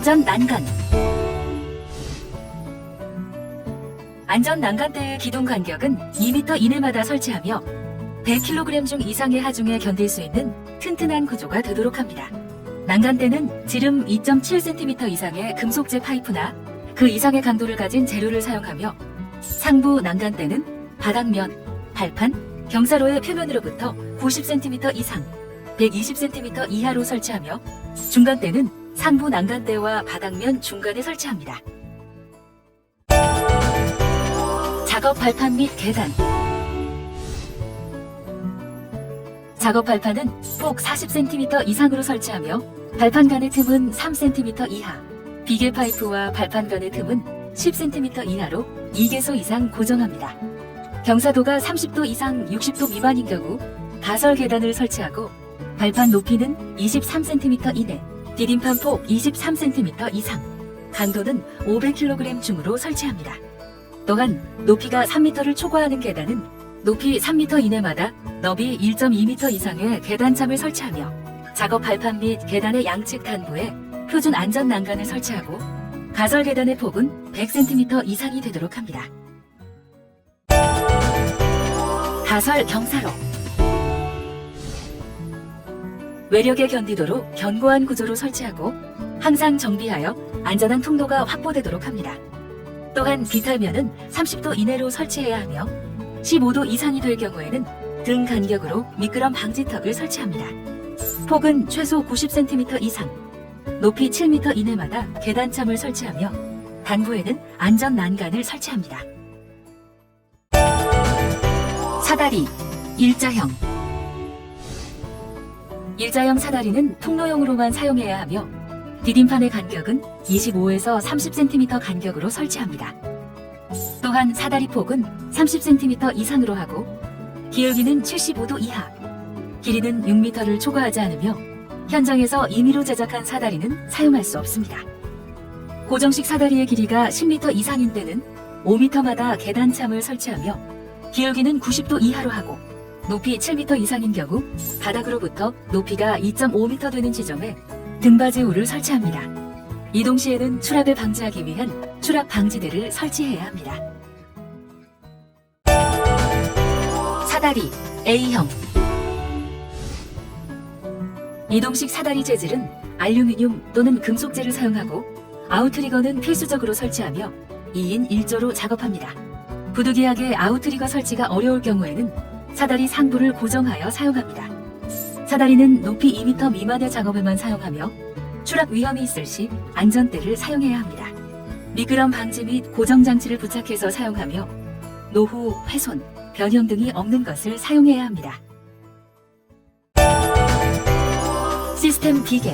안전 난간. 안전 난간대의 기동 간격은 2m 이내마다 설치하며 100kg 중 이상의 하중에 견딜 수 있는 튼튼한 구조가 되도록 합니다. 난간대는 지름 2.7cm 이상의 금속재 파이프나 그 이상의 강도를 가진 재료를 사용하며 상부 난간대는 바닥면, 발판, 경사로의 표면으로부터 90cm 이상, 120cm 이하로 설치하며 중간대는 상부 난간대와 바닥면 중간에 설치합니다. 작업 발판 및 계단. 작업 발판은 폭 40cm 이상으로 설치하며 발판 간의 틈은 3cm 이하, 비계 파이프와 발판 간의 틈은 10cm 이하로 2개소 이상 고정합니다. 경사도가 30도 이상 60도 미만인 경우 가설 계단을 설치하고 발판 높이는 23cm 이내, 디딤판 폭 23cm 이상, 강도는 500kg 중으로 설치합니다. 또한 높이가 3m를 초과하는 계단은 높이 3m 이내마다 너비 1.2m 이상의 계단참을 설치하며 작업 발판 및 계단의 양측 단부에 표준 안전 난간을 설치하고 가설 계단의 폭은 100cm 이상이 되도록 합니다. 가설 경사로. 외력에 견디도록 견고한 구조로 설치하고 항상 정비하여 안전한 통로가 확보되도록 합니다. 또한 비탈면은 30도 이내로 설치해야 하며 15도 이상이 될 경우에는 등 간격으로 미끄럼 방지턱을 설치합니다. 폭은 최소 90cm 이상, 높이 7m 이내마다 계단참을 설치하며 단부에는 안전 난간을 설치합니다. 사다리, 일자형. 일자형 사다리는 통로용으로만 사용해야 하며 디딤판의 간격은 25에서 30cm 간격으로 설치합니다. 또한 사다리 폭은 30cm 이상으로 하고 기울기는 75도 이하, 길이는 6m를 초과하지 않으며 현장에서 임의로 제작한 사다리는 사용할 수 없습니다. 고정식 사다리의 길이가 10m 이상인 때는 5m마다 계단참을 설치하며 기울기는 90도 이하로 하고 높이 7m 이상인 경우 바닥으로부터 높이가 2.5m 되는 지점에 등받이울을 설치합니다. 이동 시에는 추락을 방지하기 위한 추락 방지대를 설치해야 합니다. 사다리, A형. 이동식 사다리 재질은 알루미늄 또는 금속재를 사용하고 아웃트리거는 필수적으로 설치하며 2인 1조로 작업합니다. 부득이하게 아웃트리거 설치가 어려울 경우에는 사다리 상부를 고정하여 사용합니다. 사다리는 높이 2m 미만의 작업에만 사용하며 추락 위험이 있을 시 안전대를 사용해야 합니다. 미끄럼 방지 및 고정 장치를 부착해서 사용하며 노후, 훼손, 변형 등이 없는 것을 사용해야 합니다. 시스템 비계.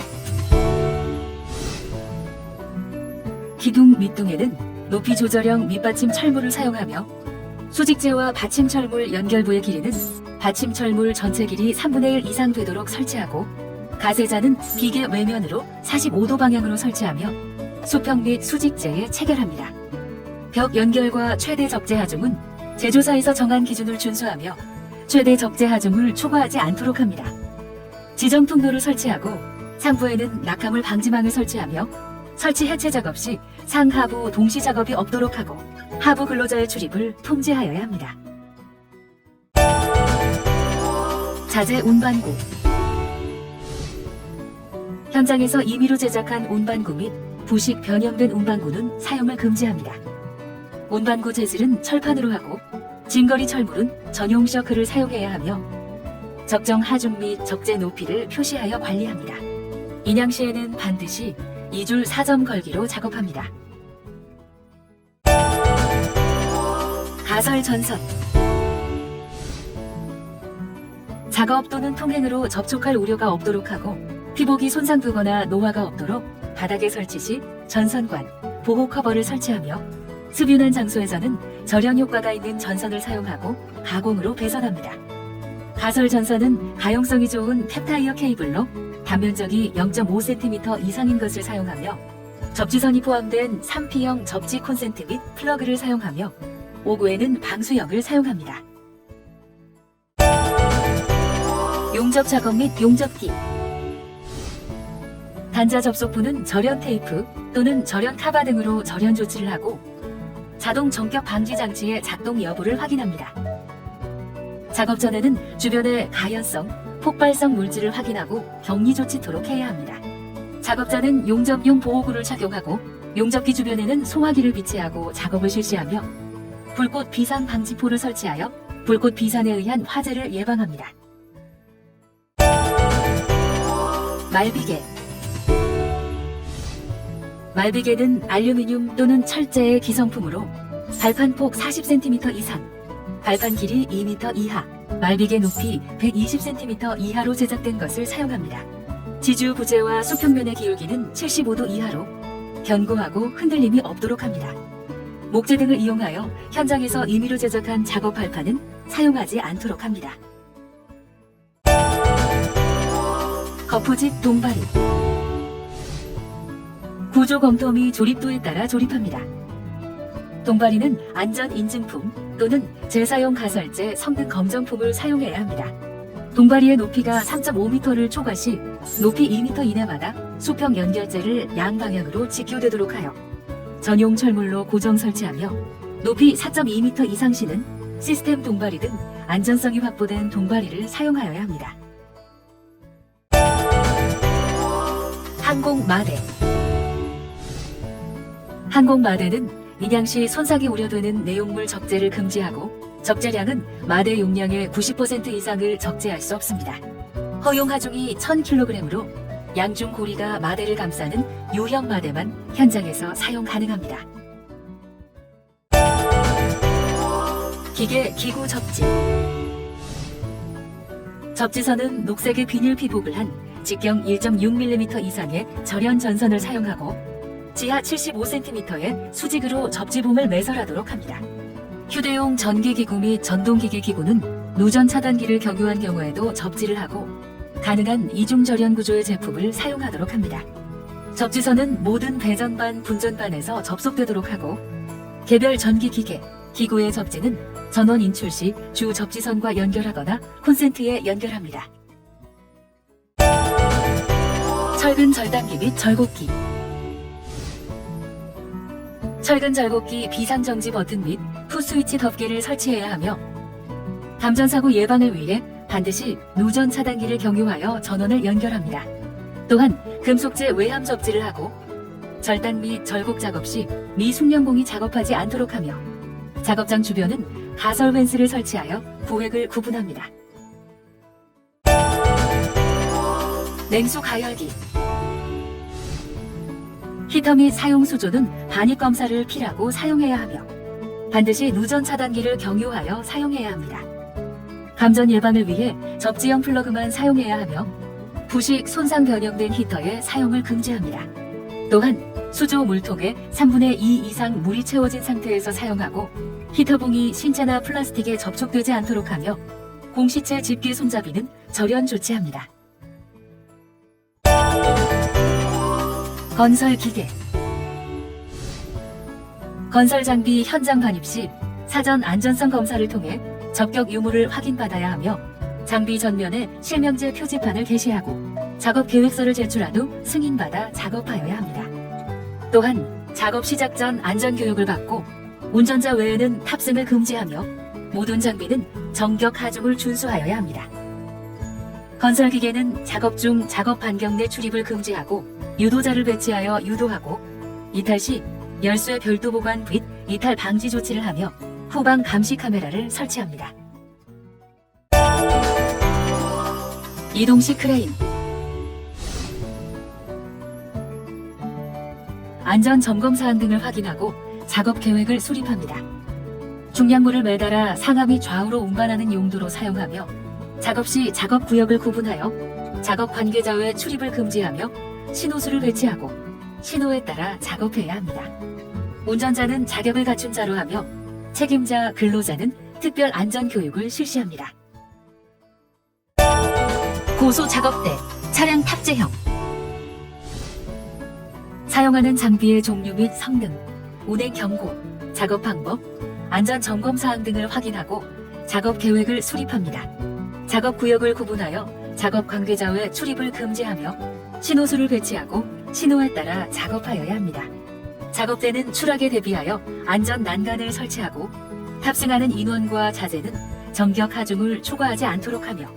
기둥 밑둥에는 높이 조절형 밑받침 철물을 사용하며 수직재와 받침 철물 연결부의 길이는 받침 철물 전체 길이 3분의 1 이상 되도록 설치하고 가세자는 비계 외면으로 45도 방향으로 설치하며 수평 및 수직재에 체결합니다. 벽 연결과 최대 적재 하중은 제조사에서 정한 기준을 준수하며 최대 적재 하중을 초과하지 않도록 합니다. 지정 통로를 설치하고 상부에는 낙하물 방지망을 설치하며 설치 해체 작업 시 상하부 동시 작업이 없도록 하고 하부 근로자의 출입을 통제하여야 합니다. 자재 운반구. 현장에서 임의로 제작한 운반구 및 부식 변형된 운반구는 사용을 금지합니다. 운반구 재질은 철판으로 하고 진거리 철물은 전용 셔크를 사용해야 하며 적정 하중 및 적재 높이를 표시하여 관리합니다. 인양 시에는 반드시 2줄 4점 걸기로 작업합니다. 가설 전선. 작업 또는 통행으로 접촉할 우려가 없도록 하고 피복이 손상되거나 노화가 없도록 바닥에 설치 시 전선관, 보호 커버를 설치하며 습윤한 장소에서는 절연 효과가 있는 전선을 사용하고 가공으로 배선합니다. 가설 전선은 가용성이 좋은 캡타이어 케이블로 단면적이 0.5cm 이상인 것을 사용하며 접지선이 포함된 3P형 접지 콘센트 및 플러그를 사용하며 오구에는 방수역을 사용합니다. 용접 작업 및 용접기. 단자 접속부는 절연 테이프 또는 절연 카바 등으로 절연 조치를 하고 자동 전격 방지 장치의 작동 여부를 확인합니다. 작업 전에는 주변의 가연성, 폭발성 물질을 확인하고 격리 조치토록 해야 합니다. 작업자는 용접용 보호구를 착용하고 용접기 주변에는 소화기를 비치하고 작업을 실시하며 불꽃 비산 방지포를 설치하여 불꽃 비산에 의한 화재를 예방합니다. 말비계. 말비계는 알루미늄 또는 철제의 기성품으로 발판 폭 40cm 이상, 발판 길이 2m 이하, 말비계 높이 120cm 이하로 제작된 것을 사용합니다. 지주 부재와 수평면의 기울기는 75도 이하로 견고하고 흔들림이 없도록 합니다. 목재 등을 이용하여 현장에서 임의로 제작한 작업 발판은 사용하지 않도록 합니다. 거푸집 동바리. 구조 검토 및 조립도에 따라 조립합니다. 동바리는 안전 인증품 또는 재사용 가설제 성능 검정품을 사용해야 합니다. 동바리의 높이가 3.5m를 초과 시 높이 2m 이내마다 수평 연결재를 양방향으로 직교되도록 하여 전용 철물로 고정 설치하며 높이 4.2m 이상 시는 시스템 동바리 등 안전성이 확보된 동바리를 사용하여야 합니다. 항공마대. 항공마대는 인양 시 손상이 우려되는 내용물 적재를 금지하고 적재량은 마대 용량의 90% 이상을 적재할 수 없습니다. 허용 하중이 1000kg으로 양중 고리가 마대를 감싸는 유형 마대만 현장에서 사용 가능합니다. 기계 기구 접지. 접지선은 녹색의 비닐 피복을 한 직경 1.6mm 이상의 절연 전선을 사용하고 지하 75cm의 수직으로 접지봉을 매설하도록 합니다. 휴대용 전기기구 및 전동기계 기구는 누전 차단기를 경유한 경우에도 접지를 하고 가능한 이중 절연 구조의 제품을 사용하도록 합니다. 접지선은 모든 배전반, 분전반에서 접속되도록 하고 개별 전기기계, 기구의 접지는 전원 인출 시 주 접지선과 연결하거나 콘센트에 연결합니다. 철근 절단기 및 절곡기. 철근 절곡기 비상정지 버튼 및 풋스위치 덮개를 설치해야 하며 감전사고 예방을 위해 반드시 누전 차단기를 경유하여 전원을 연결합니다. 또한 금속재 외함 접지를 하고 절단 및 절곡 작업 시 미숙련공이 작업하지 않도록 하며 작업장 주변은 가설 펜스를 설치하여 부획을 구분합니다. 냉수 가열기. 히터 및 사용 수조는 반입 검사를 필하고 사용해야 하며 반드시 누전 차단기를 경유하여 사용해야 합니다. 감전 예방을 위해 접지형 플러그만 사용해야 하며 부식 손상 변형된 히터의 사용을 금지합니다. 또한 수조 물통에 3분의 2 이상 물이 채워진 상태에서 사용하고 히터봉이 신체나 플라스틱에 접촉되지 않도록 하며 공시체 집게 손잡이는 절연 조치합니다. 건설 기계. 건설 장비 현장 반입 시 사전 안전성 검사를 통해 적격 유무를 확인받아야 하며 장비 전면에 실명제 표지판을 게시하고 작업 계획서를 제출한 후 승인받아 작업하여야 합니다. 또한 작업 시작 전 안전교육을 받고 운전자 외에는 탑승을 금지하며 모든 장비는 정격 하중을 준수하여야 합니다. 건설 기계는 작업 중 작업 반경 내 출입을 금지하고 유도자를 배치하여 유도하고 이탈 시 열쇠 별도 보관 및 이탈 방지 조치를 하며 후방 감시 카메라를 설치합니다. 이동식 크레인. 안전 점검 사항 등을 확인하고 작업 계획을 수립합니다. 중량물을 매달아 상하 및 좌우로 운반하는 용도로 사용하며 작업 시 작업 구역을 구분하여 작업 관계자 외 출입을 금지하며 신호수를 배치하고 신호에 따라 작업해야 합니다. 운전자는 자격을 갖춘 자로 하며 책임자, 근로자는 특별 안전 교육을 실시합니다. 고소 작업대, 차량 탑재형. 사용하는 장비의 종류 및 성능, 운행 경고, 작업 방법, 안전 점검 사항 등을 확인하고 작업 계획을 수립합니다. 작업 구역을 구분하여 작업 관계자 외 출입을 금지하며 신호수를 배치하고 신호에 따라 작업하여야 합니다. 작업대는 추락에 대비하여 안전 난간을 설치하고 탑승하는 인원과 자재는 정격 하중을 초과하지 않도록 하며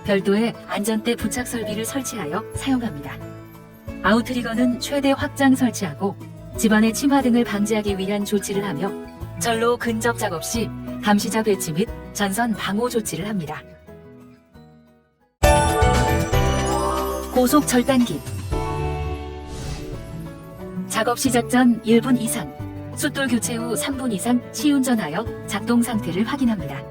별도의 안전대 부착 설비를 설치하여 사용합니다. 아웃트리거는 최대 확장 설치하고 집안의 침하 등을 방지하기 위한 조치를 하며 전로 근접 작업 시 감시자 배치 및 전선 방호 조치를 합니다. 고속 절단기. 작업 시작 전 1분 이상, 숫돌 교체 후 3분 이상 시운전하여 작동 상태를 확인합니다.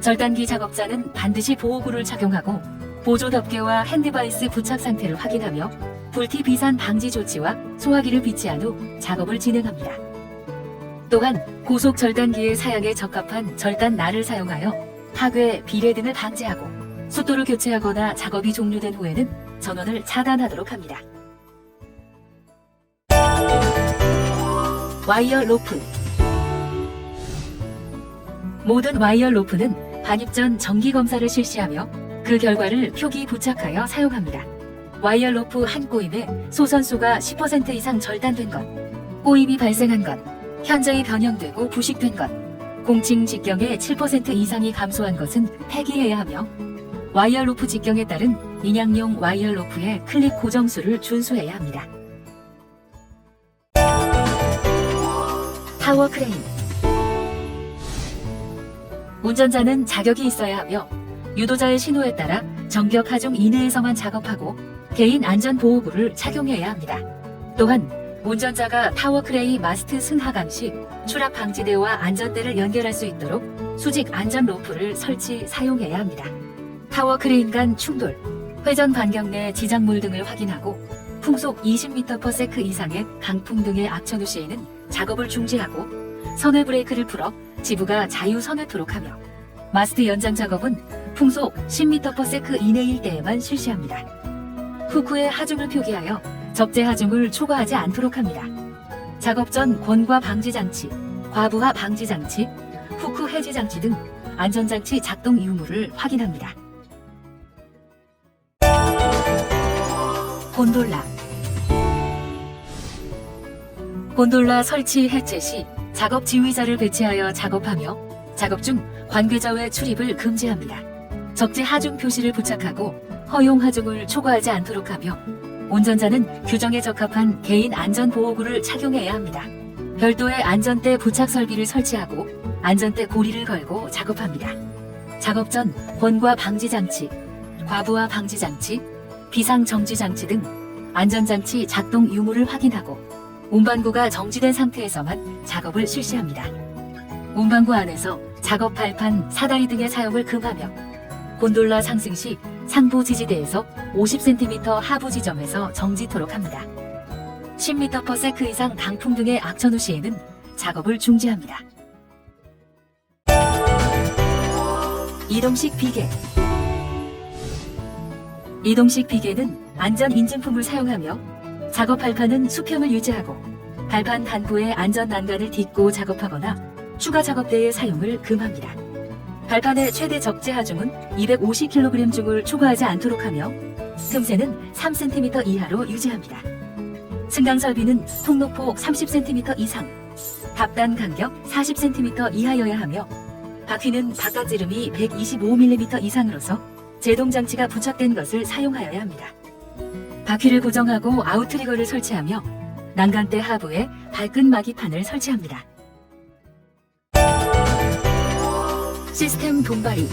절단기 작업자는 반드시 보호구를 착용하고 보조 덮개와 핸드바이스 부착 상태를 확인하며 불티 비산 방지 조치와 소화기를 비치한 후 작업을 진행합니다. 또한 고속 절단기의 사양에 적합한 절단 날을 사용하여 파괴, 비례 등을 방지하고 숫돌을 교체하거나 작업이 종료된 후에는 전원을 차단하도록 합니다. 와이어 로프. 모든 와이어 로프는 반입 전 정기 검사를 실시하며 그 결과를 표기 부착하여 사용합니다. 와이어 로프 한 꼬임에 소선수가 10% 이상 절단된 것, 꼬임이 발생한 것, 현저히 변형되고 부식된 것, 공칭 직경의 7% 이상이 감소한 것은 폐기해야 하며 와이어 로프 직경에 따른 인양용 와이어 로프의 클립 고정수를 준수해야 합니다. 타워 크레인. 운전자는 자격이 있어야 하며 유도자의 신호에 따라 정격 하중 이내에서만 작업하고 개인 안전보호구를 착용해야 합니다. 또한 운전자가 타워 크레인 마스트 승하강 시 추락 방지대와 안전대를 연결할 수 있도록 수직 안전 로프를 설치 사용해야 합니다. 타워 크레인 간 충돌, 회전 반경 내 지작물 등을 확인하고 풍속 20m/s 이상의 강풍 등의 악천후 시에는 작업을 중지하고 선회 브레이크를 풀어 지부가 자유 선회토록 하며 마스트 연장 작업은 풍속 10m/s 이내일 때에만 실시합니다. 후크의 하중을 표기하여 적재 하중을 초과하지 않도록 합니다. 작업 전 권과 방지 장치, 과부하 방지 장치, 후크 해지 장치 등 안전장치 작동 유무를 확인합니다. 곤돌라. 곤돌라 설치 해체 시 작업 지휘자를 배치하여 작업하며 작업 중 관계자 외 출입을 금지합니다. 적재 하중 표시를 부착하고 허용 하중을 초과하지 않도록 하며 운전자는 규정에 적합한 개인 안전보호구를 착용해야 합니다. 별도의 안전대 부착 설비를 설치하고 안전대 고리를 걸고 작업합니다. 작업 전 권과 방지 장치, 과부하 방지 장치, 비상 정지 장치 등 안전장치 작동 유무를 확인하고 운반구가 정지된 상태에서만 작업을 실시합니다. 운반구 안에서 작업 발판, 사다리 등의 사용을 금하며 곤돌라 상승 시 상부 지지대에서 50cm 하부 지점에서 정지토록 합니다. 10m/s 이상 강풍 등의 악천후 시에는 작업을 중지합니다. 이동식 비계. 이동식 비계는 안전 인증품을 사용하며 작업 발판은 수평을 유지하고 발판 단부에 안전 난간을 딛고 작업하거나 추가 작업대의 사용을 금합니다. 발판의 최대 적재 하중은 250kg 중을 초과하지 않도록 하며 틈새는 3cm 이하로 유지합니다. 승강 설비는 통로폭 30cm 이상, 답단 간격 40cm 이하여야 하며 바퀴는 바깥지름이 125mm 이상으로서 제동장치가 부착된 것을 사용하여야 합니다. 바퀴를 고정하고 아웃트리거를 설치하며 난간대 하부에 발끈 마기판을 설치합니다. 시스템 돈발이.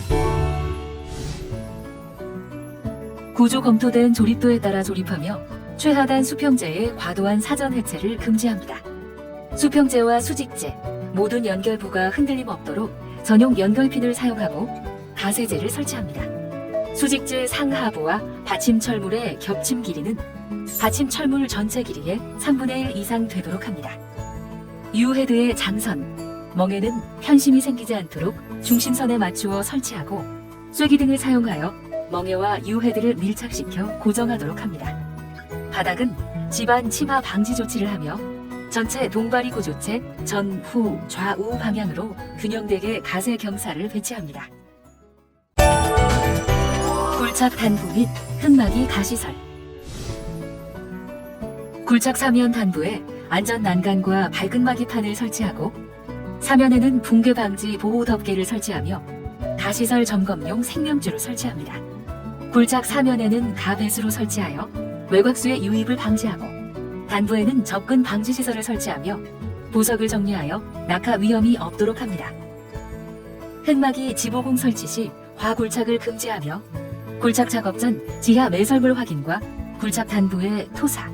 구조 검토된 조립도에 따라 조립하며 최하단 수평재의 과도한 사전 해체를 금지합니다. 수평재와 수직재, 모든 연결부가 흔들림 없도록 전용 연결핀을 사용하고 가세재를 설치합니다. 수직재 상하부와 받침 철물의 겹침 길이는 받침 철물 전체 길이의 3분의 1 이상 되도록 합니다. U헤드의 장선, 멍에는 편심이 생기지 않도록 중심선에 맞추어 설치하고 쐐기 등을 사용하여 멍에와 U헤드를 밀착시켜 고정하도록 합니다. 바닥은 집안 침하 방지 조치를 하며 전체 동바리 구조체 전, 후, 좌우 방향으로 균형되게 가세 경사를 배치합니다. 굴착 단부 및 흙막이 가시설. 굴착 사면 단부에 안전 난간과 밝은 마기판을 설치하고 사면에는 붕괴 방지 보호 덮개를 설치하며 가시설 점검용 생명줄을 설치합니다. 굴착 사면에는 가배수로 설치하여 외곽수의 유입을 방지하고 단부에는 접근 방지 시설을 설치하며 보석을 정리하여 낙하 위험이 없도록 합니다. 흙막이 지보공 설치 시 화굴착을 금지하며 굴착 작업 전 지하 매설물 확인과 굴착 단부의 토사,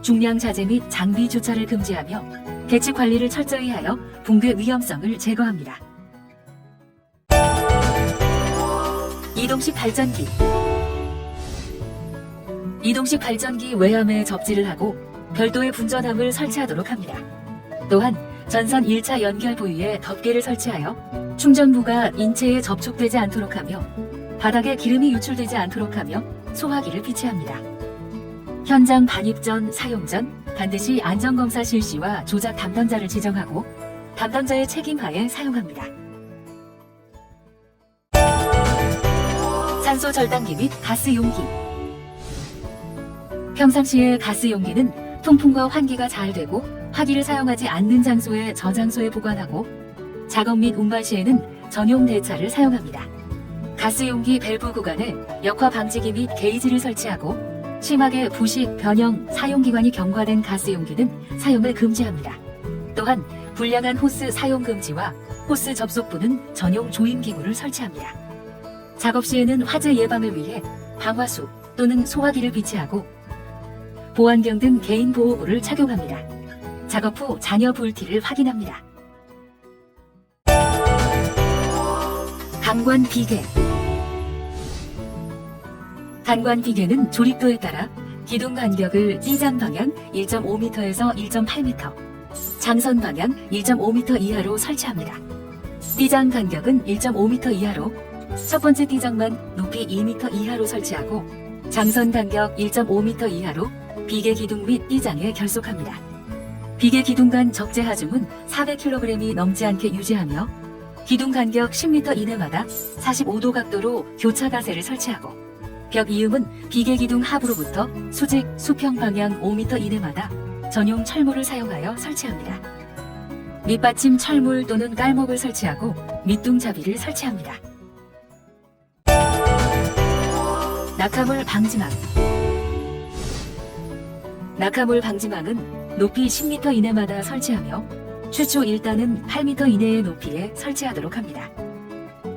중량 자재 및 장비 주차를 금지하며 계측 관리를 철저히 하여 붕괴 위험성을 제거합니다. 이동식 발전기. 이동식 발전기 외함에 접지를 하고 별도의 분전함을 설치하도록 합니다. 또한 전선 1차 연결 부위에 덮개를 설치하여 충전부가 인체에 접촉되지 않도록 하며 바닥에 기름이 유출되지 않도록 하며 소화기를 비치합니다. 현장 반입 전, 사용 전 반드시 안전검사 실시와 조작 담당자를 지정하고 담당자의 책임하에 사용합니다. 산소 절단기 및 가스 용기. 평상시에 가스 용기는 통풍과 환기가 잘 되고 화기를 사용하지 않는 장소에 저장소에 보관하고 작업 및 운반 시에는 전용 대차를 사용합니다. 가스 용기 밸브 구간에 역화 방지기 및 게이지를 설치하고 심하게 부식, 변형, 사용기간이 경과된 가스 용기는 사용을 금지합니다. 또한 불량한 호스 사용 금지와 호스 접속부는 전용 조임기구를 설치합니다. 작업 시에는 화재 예방을 위해 방화수 또는 소화기를 비치하고 보안경 등 개인 보호구를 착용합니다. 작업 후 잔여 불티를 확인합니다. 간관 비계. 간관 비계는 조립도에 따라 기둥 간격을 띠장 방향 1.5m에서 1.8m, 장선 방향 1.5m 이하로 설치합니다. 띠장 간격은 1.5m 이하로 첫 번째 띠장만 높이 2m 이하로 설치하고 장선 간격 1.5m 이하로 비계 기둥 및 띠장에 결속합니다. 비계 기둥 간 적재 하중은 400kg이 넘지 않게 유지하며 기둥 간격 10m 이내마다 45도 각도로 교차 가세를 설치하고 벽 이음은 비계 기둥 하부로부터 수직, 수평 방향 5m 이내마다 전용 철물을 사용하여 설치합니다. 밑받침 철물 또는 깔목을 설치하고 밑둥잡이를 설치합니다. 낙하물 방지망. 낙하물 방지망은 높이 10m 이내마다 설치하며 최초 1단은 8m 이내의 높이에 설치하도록 합니다.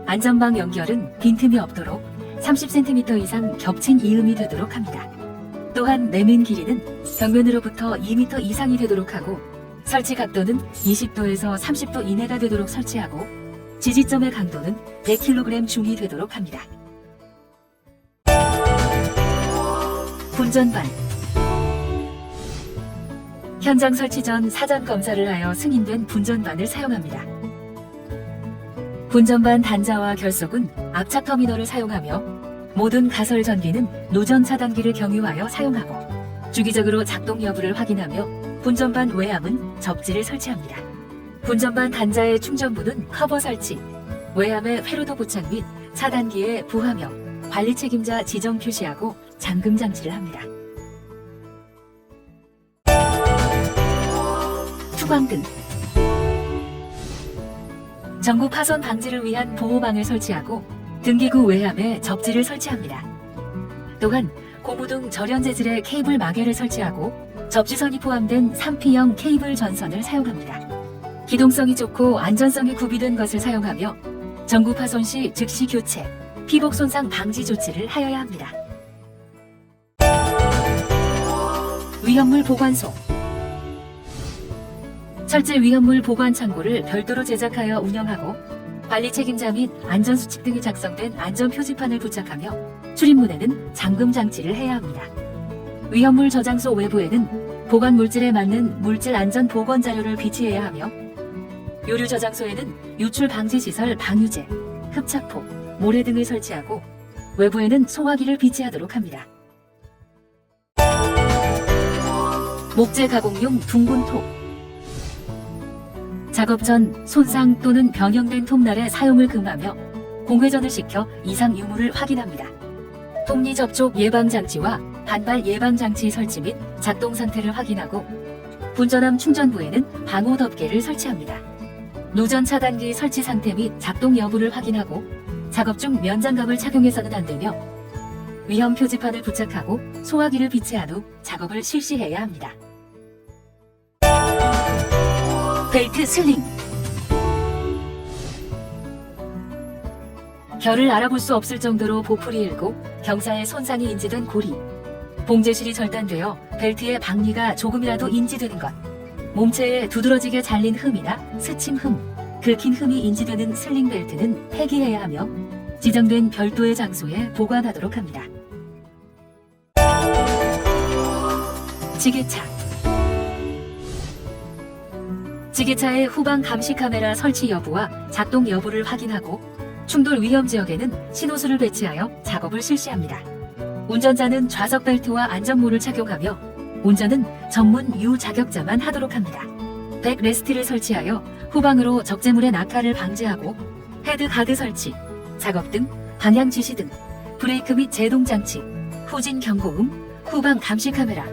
안전망 연결은 빈틈이 없도록 30cm 이상 겹친 이음이 되도록 합니다. 또한 내면 길이는 벽면으로부터 2m 이상이 되도록 하고 설치 각도는 20도에서 30도 이내가 되도록 설치하고 지지점의 강도는 100kg 중이 되도록 합니다. 분전반. 현장 설치 전 사전 검사를 하여 승인된 분전반을 사용합니다. 분전반 단자와 결속은 압착 터미널을 사용하며 모든 가설 전기는 노전 차단기를 경유하여 사용하고 주기적으로 작동 여부를 확인하며 분전반 외함은 접지를 설치합니다. 분전반 단자의 충전부는 커버 설치, 외함의 회로도 부착 및 차단기의 부하명, 관리 책임자 지정 표시하고 잠금 장치를 합니다. 투광등. 전구 파손 방지를 위한 보호망을 설치하고 등기구 외함에 접지를 설치합니다. 또한 고무등 절연 재질의 케이블 마개를 설치하고 접지선이 포함된 3P형 케이블 전선을 사용합니다. 기동성이 좋고 안전성이 구비된 것을 사용하며 전구 파손 시 즉시 교체, 피복 손상 방지 조치를 하여야 합니다. 위험물 보관소. 철제 위험물 보관 창고를 별도로 제작하여 운영하고 관리 책임자 및 안전수칙 등이 작성된 안전표지판을 부착하며 출입문에는 잠금 장치를 해야 합니다. 위험물 저장소 외부에는 보관 물질에 맞는 물질 안전 보건 자료를 비치해야 하며 요류 저장소에는 유출 방지 시설 방유제, 흡착포, 모래 등을 설치하고 외부에는 소화기를 비치하도록 합니다. 목재 가공용 둥근 톱. 작업 전 손상 또는 변형된 톱날의 사용을 금하며 공회전을 시켜 이상 유무를 확인합니다. 톱니 접촉 예방 장치와 반발 예방 장치 설치 및 작동 상태를 확인하고 분전함 충전부에는 방호 덮개를 설치합니다. 노전 차단기 설치 상태 및 작동 여부를 확인하고 작업 중 면장갑을 착용해서는 안 되며 위험 표지판을 부착하고 소화기를 비치한 후 작업을 실시해야 합니다. 벨트 슬링. 결을 알아볼 수 없을 정도로 보풀이 일고 경사에 손상이 인지된 고리, 봉제실이 절단되어 벨트의 박리가 조금이라도 인지되는 것, 몸체에 두드러지게 잘린 흠이나 스침 흠, 긁힌 흠이 인지되는 슬링 벨트는 폐기해야 하며 지정된 별도의 장소에 보관하도록 합니다. 지게차. 지게차의 후방 감시 카메라 설치 여부와 작동 여부를 확인하고 충돌 위험 지역에는 신호수를 배치하여 작업을 실시합니다. 운전자는 좌석 벨트와 안전모를 착용하며 운전은 전문 유자격자만 하도록 합니다. 백 레스트를 설치하여 후방으로 적재물의 낙하를 방지하고 헤드 가드 설치, 작업 등 방향 지시 등 브레이크 및 제동 장치, 후진 경고음, 후방 감시 카메라,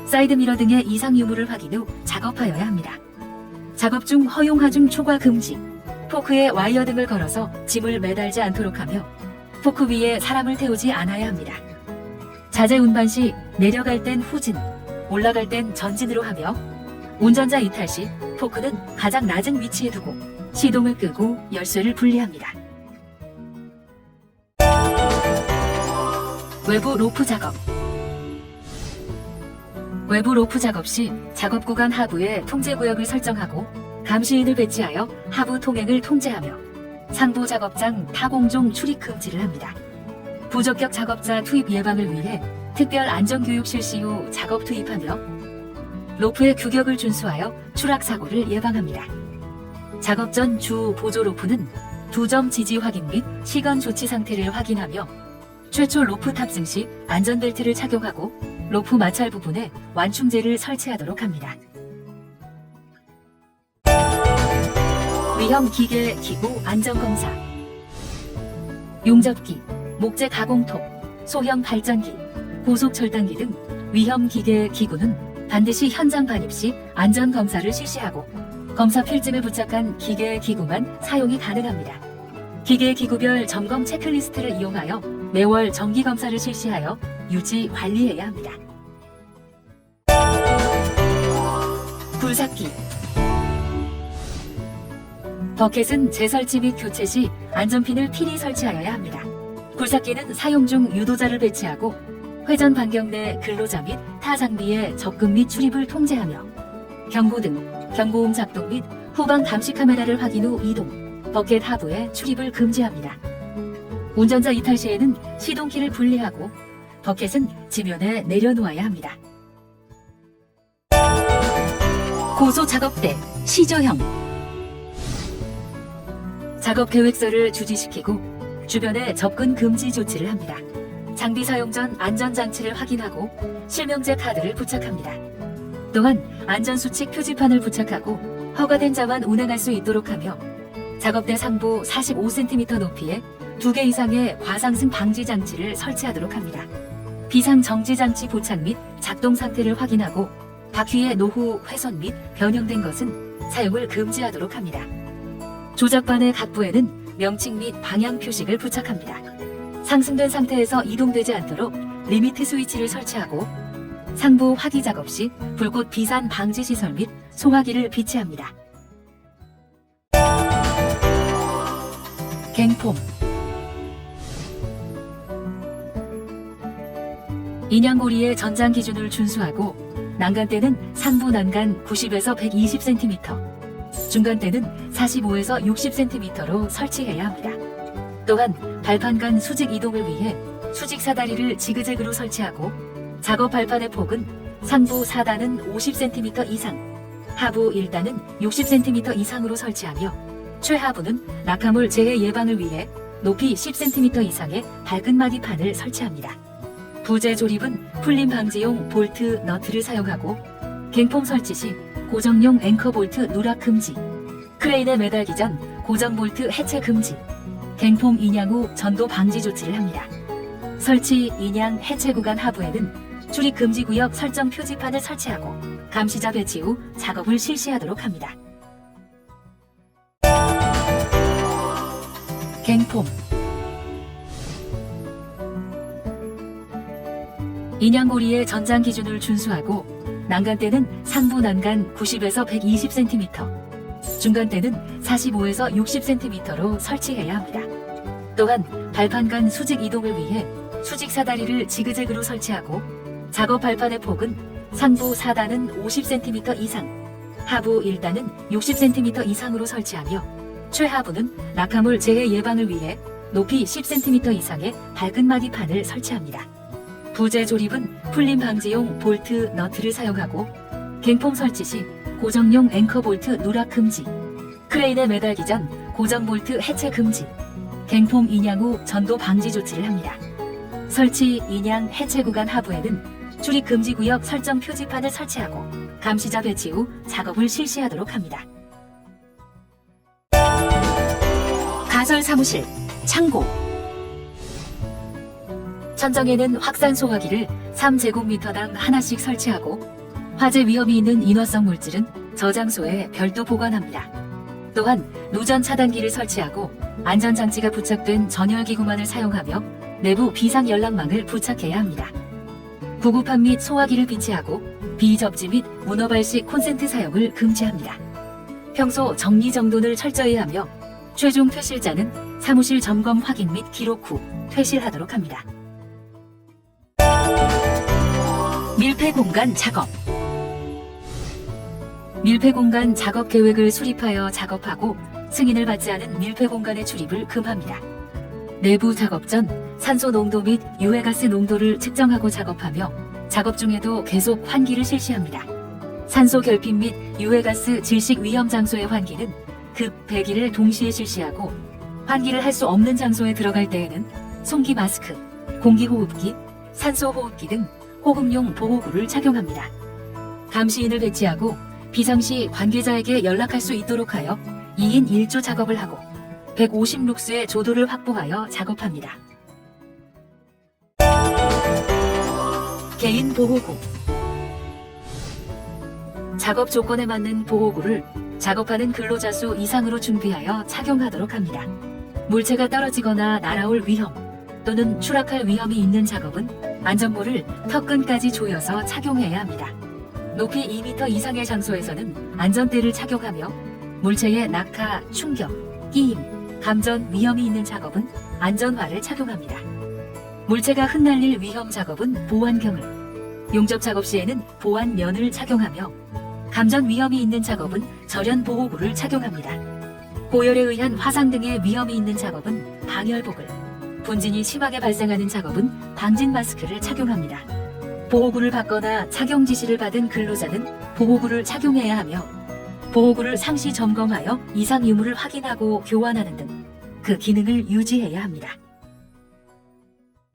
사이드 미러 등의 이상 유무를 확인 후 작업하여야 합니다. 작업 중 허용 하중 초과 금지, 포크에 와이어 등을 걸어서 짐을 매달지 않도록 하며 포크 위에 사람을 태우지 않아야 합니다. 자재 운반 시 내려갈 땐 후진, 올라갈 땐 전진으로 하며 운전자 이탈 시 포크는 가장 낮은 위치에 두고 시동을 끄고 열쇠를 분리합니다. 외부 로프 작업. 외부 로프 작업 시 작업 구간 하부에 통제 구역을 설정하고 감시인을 배치하여 하부 통행을 통제하며 상부 작업장 타공종 출입 금지를 합니다. 부적격 작업자 투입 예방을 위해 특별 안전교육 실시 후 작업 투입하며 로프의 규격을 준수하여 추락 사고를 예방합니다. 작업 전 주 보조 로프는 2점 지지 확인 및 시건 조치 상태를 확인하며 최초 로프 탑승 시 안전벨트를 착용하고 로프 마찰 부분에 완충제를 설치하도록 합니다. 위험 기계 기구 안전검사. 용접기, 목재 가공톱, 소형 발전기, 고속 절단기 등 위험 기계 기구는 반드시 현장 반입 시 안전검사를 실시하고 검사 필증을 부착한 기계 기구만 사용이 가능합니다. 기계 기구별 점검 체크리스트를 이용하여 매월 정기 검사를 실시하여 유지 관리해야 합니다. 굴삭기. 버켓은 재설치 및 교체 시 안전핀을 필히 설치하여야 합니다. 굴삭기는 사용 중 유도자를 배치하고 회전 반경 내 근로자 및 타 장비의 접근 및 출입을 통제하며 경고등, 경고음 작동 및 후방 감시 카메라를 확인 후 이동, 버켓 하부에 출입을 금지합니다. 운전자 이탈 시에는 시동키를 분리하고 버켓은 지면에 내려놓아야 합니다. 고소 작업대, 시저형. 작업 계획서를 주지시키고 주변에 접근 금지 조치를 합니다. 장비 사용 전 안전장치를 확인하고 실명제 카드를 부착합니다. 또한 안전수칙 표지판을 부착하고 허가된 자만 운행할 수 있도록 하며 작업대 상부 45cm 높이에 2개 이상의 과상승 방지 장치를 설치하도록 합니다. 비상 정지 장치 부착 및 작동 상태를 확인하고 바퀴의 노후 훼손 및 변형된 것은 사용을 금지하도록 합니다. 조작반의 각 부에는 명칭 및 방향 표식을 부착합니다. 상승된 상태에서 이동되지 않도록 리미트 스위치를 설치하고 상부 화기 작업 시 불꽃 비산 방지 시설 및 소화기를 비치합니다. 갱폼. 인양고리의 전장 기준을 준수하고 난간대는 상부 난간 90에서 120cm, 중간대는 45에서 60cm로 설치해야 합니다. 또한 발판 간 수직 이동을 위해 수직 사다리를 지그재그로 설치하고 작업 발판의 폭은 상부 4단은 50cm 이상, 하부 1단은 60cm 이상으로 설치하며 최하부는 낙하물 재해 예방을 위해 높이 10cm 이상의 밝은 마디판을 설치합니다. 부재 조립은 풀림 방지용 볼트, 너트를 사용하고 갱폼 설치 시 고정용 앵커 볼트 누락 금지, 크레인에 매달기 전 고정 볼트 해체 금지, 갱폼 인양 후 전도 방지 조치를 합니다. 설치, 인양, 해체 구간 하부에는 출입 금지 구역 설정 표지판을 설치하고 감시자 배치 후 작업을 실시하도록 합니다. 갱폼 인양고리의 전장 기준을 준수하고 난간대는 상부 난간 90에서 120cm, 중간대는 45에서 60cm로 설치해야 합니다. 또한 발판 간 수직 이동을 위해 수직 사다리를 지그재그로 설치하고 작업 발판의 폭은 상부 4단은 50cm 이상, 하부 1단은 60cm 이상으로 설치하며 최하부는 낙하물 재해 예방을 위해 높이 10cm 이상의 밝은 마디판을 설치합니다. 부재 조립은 풀림 방지용 볼트, 너트를 사용하고 갱폼 설치 시 고정용 앵커 볼트 누락 금지, 크레인에 매달기 전 고정 볼트 해체 금지, 갱폼 인양 후 전도 방지 조치를 합니다. 설치, 인양, 해체 구간 하부에는 출입 금지 구역 설정 표지판을 설치하고 감시자 배치 후 작업을 실시하도록 합니다. 가설 사무실, 창고 천정에는 확산 소화기를 3제곱미터당 하나씩 설치하고 화재 위험이 있는 인화성 물질은 저장소에 별도 보관합니다. 또한 누전 차단기를 설치하고 안전장치가 부착된 전열기구만을 사용하며 내부 비상 연락망을 부착해야 합니다. 구급판 및 소화기를 비치하고 비접지 및 문어발식 콘센트 사용을 금지합니다. 평소 정리정돈을 철저히 하며 최종 퇴실자는 사무실 점검 확인 및 기록 후 퇴실하도록 합니다. 밀폐 공간 작업 밀폐 공간 작업 계획을 수립하여 작업하고 승인을 받지 않은 밀폐 공간의 출입을 금합니다. 내부 작업 전 산소 농도 및 유해가스 농도를 측정하고 작업하며 작업 중에도 계속 환기를 실시합니다. 산소 결핍 및 유해가스 질식 위험 장소의 환기는 급, 배기를 동시에 실시하고 환기를 할 수 없는 장소에 들어갈 때에는 송기 마스크, 공기호흡기, 산소호흡기 등 호흡용 보호구를 착용합니다. 감시인을 배치하고 비상시 관계자에게 연락할 수 있도록 하여 2인 1조 작업을 하고 150룩스의 조도를 확보하여 작업합니다. 개인 보호구 작업 조건에 맞는 보호구를 작업하는 근로자 수 이상으로 준비하여 착용하도록 합니다. 물체가 떨어지거나 날아올 위험 또는 추락할 위험이 있는 작업은 안전모를 턱끈까지 조여서 착용해야 합니다. 높이 2m 이상의 장소에서는 안전대를 착용하며 물체의 낙하, 충격, 끼임, 감전 위험이 있는 작업은 안전화를 착용합니다. 물체가 흩날릴 위험 작업은 보안경을, 용접 작업 시에는 보안면을 착용하며 감전 위험이 있는 작업은 절연 보호구를 착용합니다. 고열에 의한 화상 등의 위험이 있는 작업은 방열복을, 분진이 심하게 발생하는 작업은 방진 마스크를 착용합니다. 보호구를 받거나 착용 지시를 받은 근로자는 보호구를 착용해야 하며 보호구를 상시 점검하여 이상 유무를 확인하고 교환하는 등 그 기능을 유지해야 합니다.